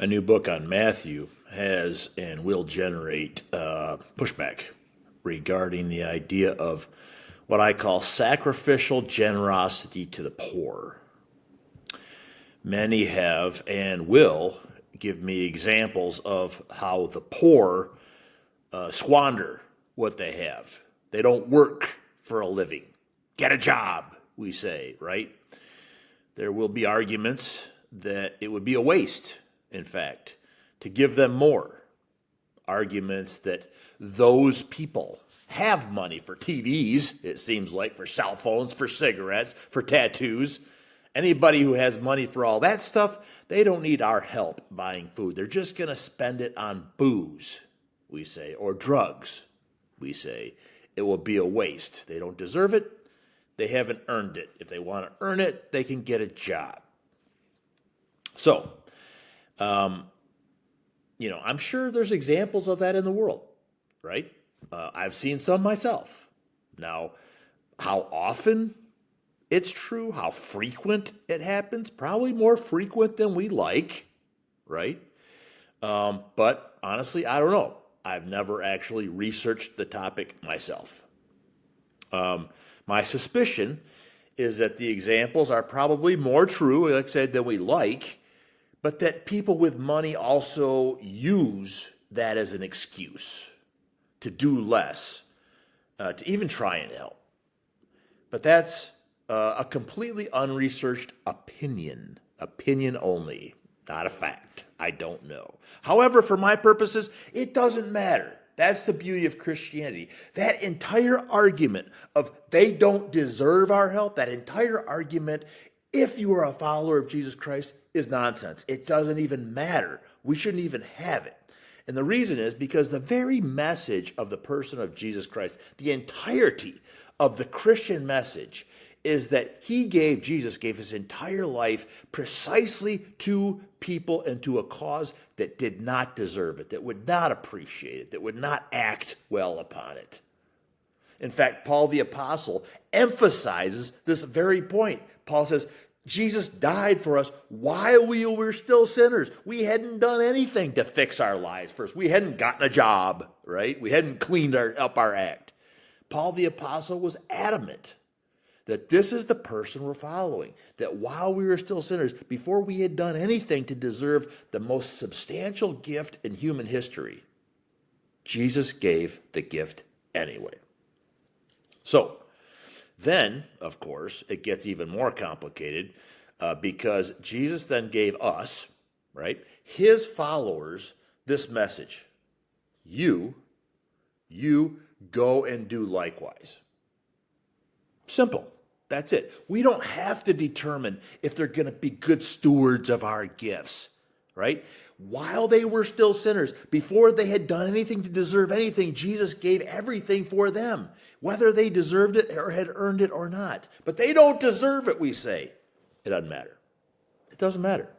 A new book on Matthew has and will generate pushback regarding the idea of what I call sacrificial generosity to the poor. Many have and will give me examples of how the poor squander what they have. They don't work for a living. Get a job, we say, right? There will be arguments that it would be a waste, in fact, to give them more. Arguments that those people have money for TVs, it seems like, for cell phones, for cigarettes, for tattoos. Anybody who has money for all that stuff, they don't need our help buying food. They're just going to spend it on booze, we say, or drugs, we say. It will be a waste. They don't deserve it. They haven't earned it. If they want to earn it, they can get a job. So, I'm sure there's examples of that in the world, right? I've seen some myself. Now, how often it's true, how frequent it happens, probably more frequent than we like, right? But honestly, I don't know. I've never actually researched the topic myself. My suspicion is that the examples are probably more true, like I said, than we like, but that people with money also use that as an excuse to do less, to even try and help. But that's a completely unresearched opinion only, not a fact. I don't know. However, for my purposes, it doesn't matter. That's the beauty of Christianity. That entire argument of they don't deserve our help, that entire argument, if you are a follower of Jesus Christ, is nonsense. It doesn't even matter. We shouldn't even have it. And the reason is because the very message of the person of Jesus Christ, the entirety of the Christian message, is that Jesus gave his entire life precisely to people and to a cause that did not deserve it, that would not appreciate it, that would not act well upon it. In fact, Paul the Apostle emphasizes this very point. Paul says, Jesus died for us while we were still sinners. We hadn't done anything to fix our lives first. We hadn't gotten a job, right? We hadn't cleaned up our act. Paul the Apostle was adamant that this is the person we're following, that while we were still sinners, before we had done anything to deserve the most substantial gift in human history, Jesus gave the gift anyway. So, then, of course, it gets even more complicated because Jesus then gave us, right, his followers, this message. You go and do likewise. Simple. That's it. We don't have to determine if they're going to be good stewards of our gifts, right? While they were still sinners, before they had done anything to deserve anything, Jesus gave everything for them, whether they deserved it or had earned it or not. But they don't deserve it, we say. It doesn't matter. It doesn't matter.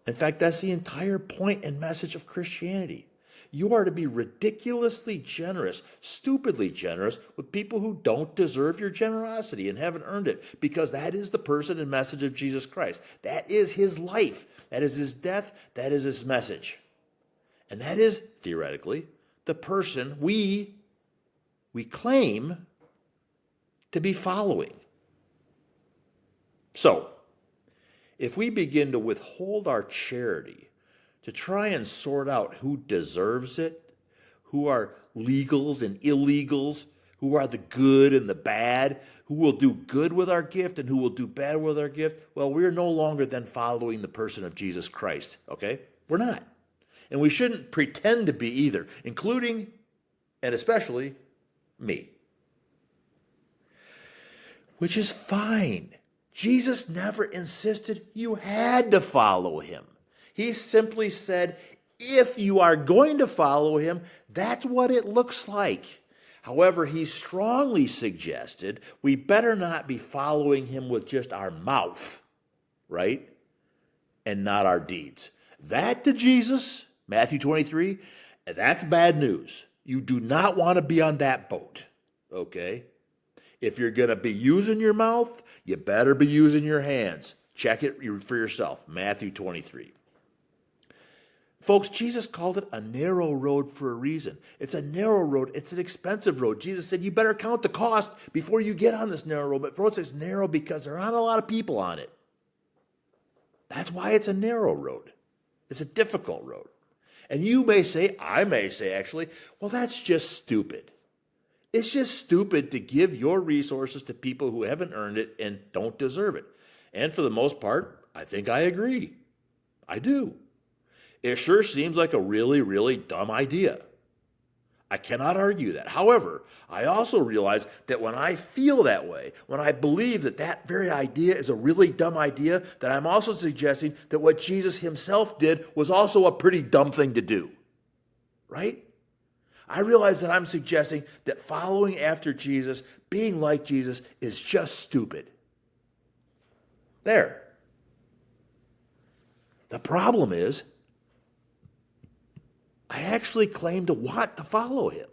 In fact, that's the entire point and message of Christianity. You are to be ridiculously generous, stupidly generous with people who don't deserve your generosity and haven't earned it, because that is the person and message of Jesus Christ. That is his life. That is his death. That is his message. And that is, theoretically, the person we claim to be following. So, if we begin to withhold our charity to try and sort out who deserves it, who are legals and illegals, who are the good and the bad, who will do good with our gift and who will do bad with our gift, well, we're no longer then following the person of Jesus Christ, okay? We're not. And we shouldn't pretend to be either, including and especially me. Which is fine. Jesus never insisted you had to follow him. He simply said, if you are going to follow him, that's what it looks like. However, he strongly suggested we better not be following him with just our mouth, right? And not our deeds. That to Jesus, Matthew 23, that's bad news. You do not want to be on that boat, okay? If you're going to be using your mouth, you better be using your hands. Check it for yourself, Matthew 23. Folks, Jesus called it a narrow road for a reason. It's a narrow road. It's an expensive road. Jesus said, you better count the cost before you get on this narrow road. But folks, it's narrow because there aren't a lot of people on it. That's why it's a narrow road. It's a difficult road. And you may say, I may say actually, well, that's just stupid. It's just stupid to give your resources to people who haven't earned it and don't deserve it. And for the most part, I think I agree. I do. It sure seems like a really, really dumb idea. I cannot argue that. However, I also realize that when I feel that way, when I believe that that very idea is a really dumb idea, that I'm also suggesting that what Jesus himself did was also a pretty dumb thing to do. Right? I realize that I'm suggesting that following after Jesus, being like Jesus, is just stupid. There. The problem is, I actually claim to want to follow him.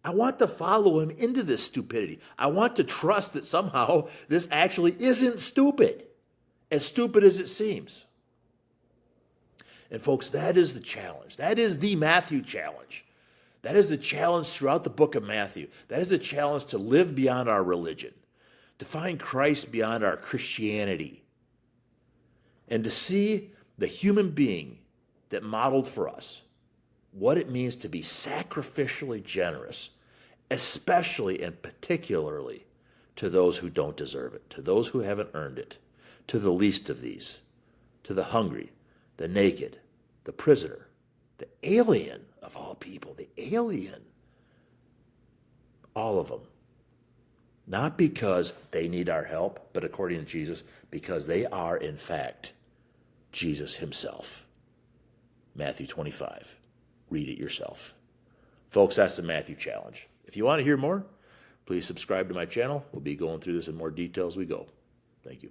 I want to follow him into this stupidity. I want to trust that somehow this actually isn't stupid as it seems. And folks, that is the challenge. That is the Matthew challenge. That is the challenge throughout the book of Matthew. That is a challenge to live beyond our religion, to find Christ beyond our Christianity, and to see the human being that modeled for us what it means to be sacrificially generous, especially and particularly to those who don't deserve it, to those who haven't earned it, to the least of these, to the hungry, the naked, the prisoner, the alien of all people, the alien. All of them. Not because they need our help, but according to Jesus, because they are, in fact, Jesus himself. Matthew 25. Read it yourself. Folks, that's the Matthew challenge. If you want to hear more, please subscribe to my channel. We'll be going through this in more detail as we go. Thank you.